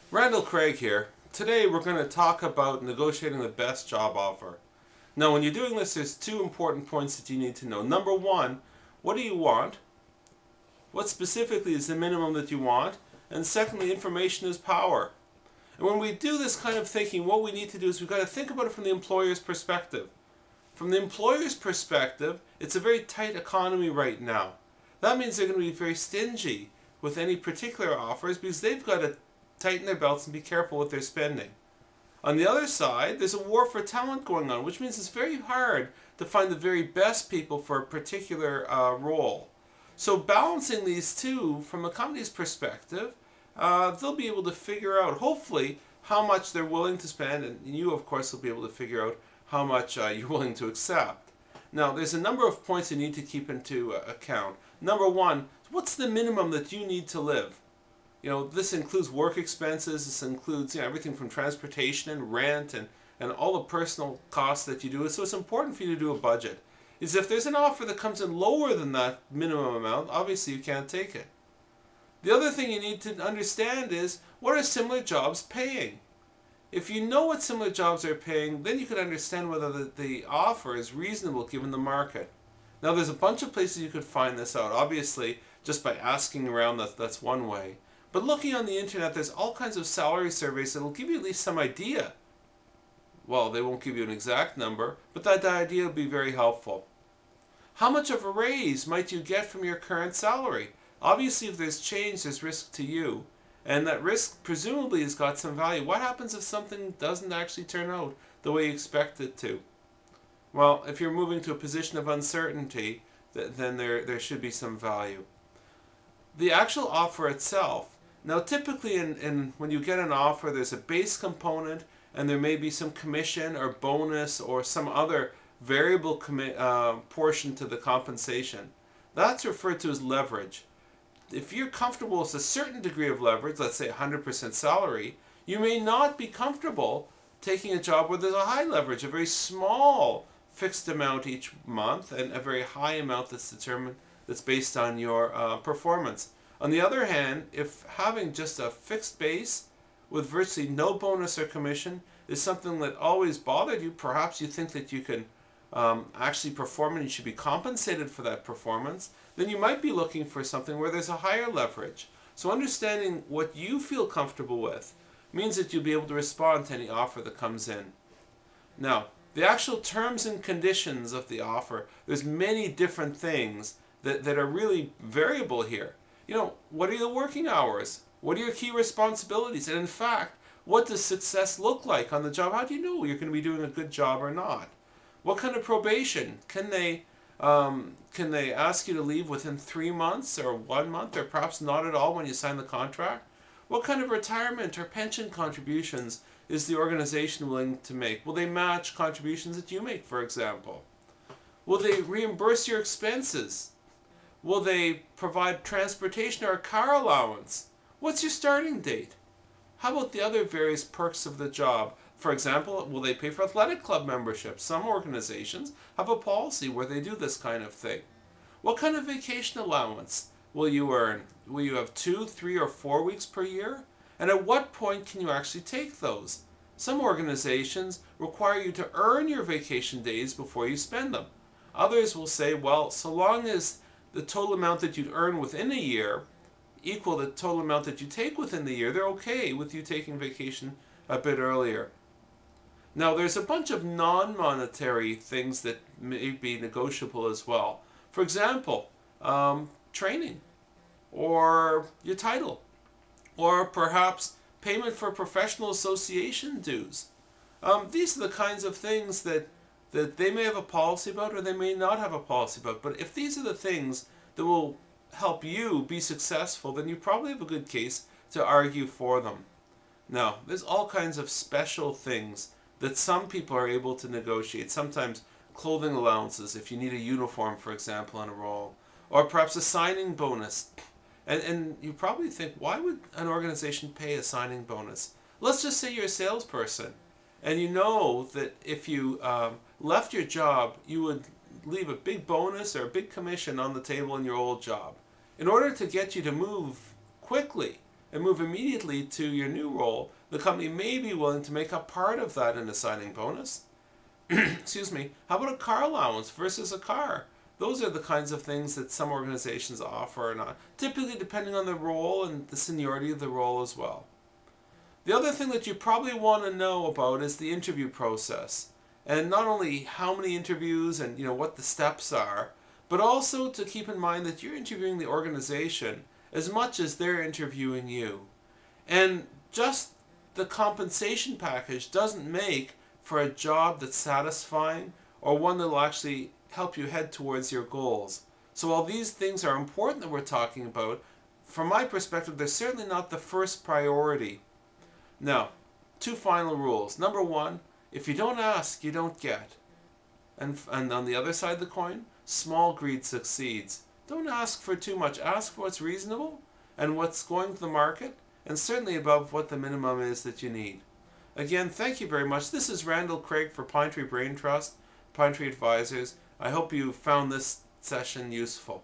Randall Craig here. Today we're going to talk about negotiating the best job offer. Now when you're doing this, there's two important points that you need to know. Number one, what do you want? What specifically is the minimum that you want? And secondly, information is power. And when we do this kind of thinking, what we need to do is we've got to think about it from the employer's perspective. From the employer's perspective, it's a very tight economy right now. That means they're going to be very stingy with any particular offers because they've got to tighten their belts and be careful with their spending. On the other side, there's a war for talent going on, which means it's very hard to find the very best people for a particular role. So balancing these two, from a company's perspective, they'll be able to figure out, hopefully, how much they're willing to spend, and you, of course, will be able to figure out how much you're willing to accept. Now, there's a number of points you need to keep into account. Number one, what's the minimum that you need to live? You know, this includes work expenses, this includes everything from transportation and rent and all the personal costs that you do. So it's important for you to do a budget. Is if there's an offer that comes in lower than that minimum amount, obviously you can't take it. The other thing you need to understand is, what are similar jobs paying? If you know what similar jobs are paying, then you can understand whether the offer is reasonable given the market. Now there's a bunch of places you could find this out. Obviously, just by asking around, that's one way. But looking on the internet, there's all kinds of salary surveys that will give you at least some idea. Well, they won't give you an exact number, but that idea will be very helpful. How much of a raise might you get from your current salary? Obviously, if there's change, there's risk to you. And that risk presumably has got some value. What happens if something doesn't actually turn out the way you expect it to? Well, if you're moving to a position of uncertainty, then there should be some value. The actual offer itself. Now, typically when you get an offer, there's a base component, and there may be some commission or bonus or some other variable portion to the compensation. That's referred to as leverage. If you're comfortable with a certain degree of leverage, let's say 100% salary, you may not be comfortable taking a job where there's a high leverage, a very small fixed amount each month, and a very high amount that's determined, that's based on your performance. On the other hand, if having just a fixed base with virtually no bonus or commission is something that always bothered you, perhaps you think that you can actually perform and you should be compensated for that performance, then you might be looking for something where there's a higher leverage. So understanding what you feel comfortable with means that you'll be able to respond to any offer that comes in. Now, the actual terms and conditions of the offer, there's many different things that are really variable here. You know, what are the working hours? What are your key responsibilities? And in fact, what does success look like on the job? How do you know you're going to be doing a good job or not? What kind of probation? Can they ask you to leave within 3 months or 1 month or perhaps not at all when you sign the contract? What kind of retirement or pension contributions is the organization willing to make? Will they match contributions that you make, for example? Will they reimburse your expenses? Will they provide transportation or a car allowance? What's your starting date? How about the other various perks of the job? For example, will they pay for athletic club membership? Some organizations have a policy where they do this kind of thing. What kind of vacation allowance will you earn? Will you have 2, 3, or 4 weeks per year? And at what point can you actually take those? Some organizations require you to earn your vacation days before you spend them. Others will say, well, so long as the total amount that you'd earn within a year equal the total amount that you take within the year, they're okay with you taking vacation a bit earlier. Now, there's a bunch of non-monetary things that may be negotiable as well. For example, training, or your title, or perhaps payment for professional association dues. These are the kinds of things that they may have a policy about or they may not have a policy about. But if these are the things that will help you be successful, then you probably have a good case to argue for them. Now, there's all kinds of special things that some people are able to negotiate. Sometimes clothing allowances, if you need a uniform, for example, on a role. Or perhaps a signing bonus. And you probably think, why would an organization pay a signing bonus? Let's just say you're a salesperson, and you know that if you left your job, you would leave a big bonus or a big commission on the table in your old job. In order to get you to move quickly, and move immediately to your new role, the company may be willing to make up part of that in a signing bonus. Excuse me. How about a car allowance versus a car? Those are the kinds of things that some organizations offer or not, typically depending on the role and the seniority of the role as well. The other thing that you probably want to know about is the interview process. And not only how many interviews and what the steps are, but also to keep in mind that you're interviewing the organization as much as they're interviewing you. And just the compensation package doesn't make for a job that's satisfying or one that will actually help you head towards your goals. So while these things are important that we're talking about, from my perspective, they're certainly not the first priority. Now, 2 final rules. Number 1, if you don't ask, you don't get. And on the other side of the coin, small greed succeeds. Don't ask for too much. Ask for what's reasonable and what's going to the market, and certainly above what the minimum is that you need. Again, thank you very much. This is Randall Craig for Pine Tree Brain Trust, Pine Tree Advisors. I hope you found this session useful.